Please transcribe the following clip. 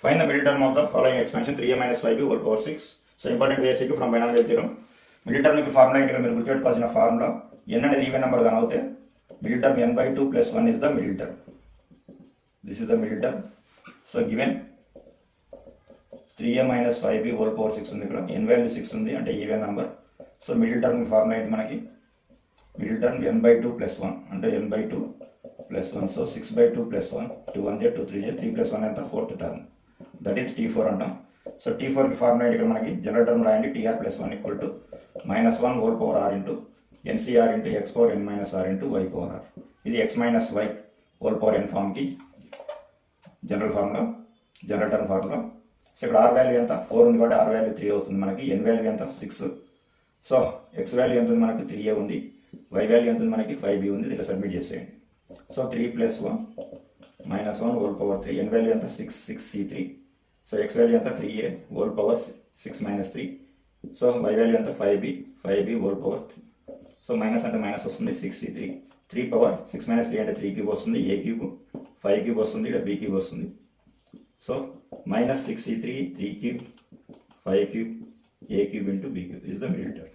Find the middle term of the following expansion 3a minus 5b whole power 6. So important basic from binomial theorem. Middle term की formula integral మీరు గుర్తుపెట్టుకోవాల్సిన formula n అనేది even number గాని అవుతే middle term n/2 plus 1 is the middle term. This is the middle term. So given 3a minus 5b whole power 6 ఉంది ఇక్కడ n value 6 ఉంది అంటే even number. So middle term formula ఏంటి మనకి middle term n/2 plus 1 అంటే n/2 plus 1. So 6/2 plus 1 2 1 2 3 3 plus 1 ఎంత fourth term that is T4 అంటాం. So T4 కి ఫార్ములా ఇక్కడ మనకి జనరల్ టర్మ్ రాయండి TR plus 1 equal to -1 whole power r into NCR into x power n minus r into y power r. ఇది x minus y whole power n form కి general formula general term formula. So ఇక్కడ r value ఎంత 4 ఉంది కాబట్టి r value 3 అవుతుంది మనకి. n value ఎంత 6. So x value ఎంత ఉంది మనకి 3a ఉంది, y వాల్యూ ఎంత ఉంది మనకి 5b ఉంది. ఇలా సబ్మిట్ చేసేయండి. So 3 plus 1 minus 1 whole power 3, n value ఎంత 6c3. సో x వాల్యూ ఎంత 3a whole power 6 minus 3. So y value ఎంత 5b whole power 3. So minus అంటే మైనస్ వస్తుంది 6c3 3 పవర్ 6 minus 3 అంటే 3 క్యూబ్ వస్తుంది, a క్యూబ్ 5 క్యూబ్ వస్తుంది, ఇక్కడ b cube వస్తుంది. So minus 6c3 3 cube 5 cube a cube into b cube is the middle term.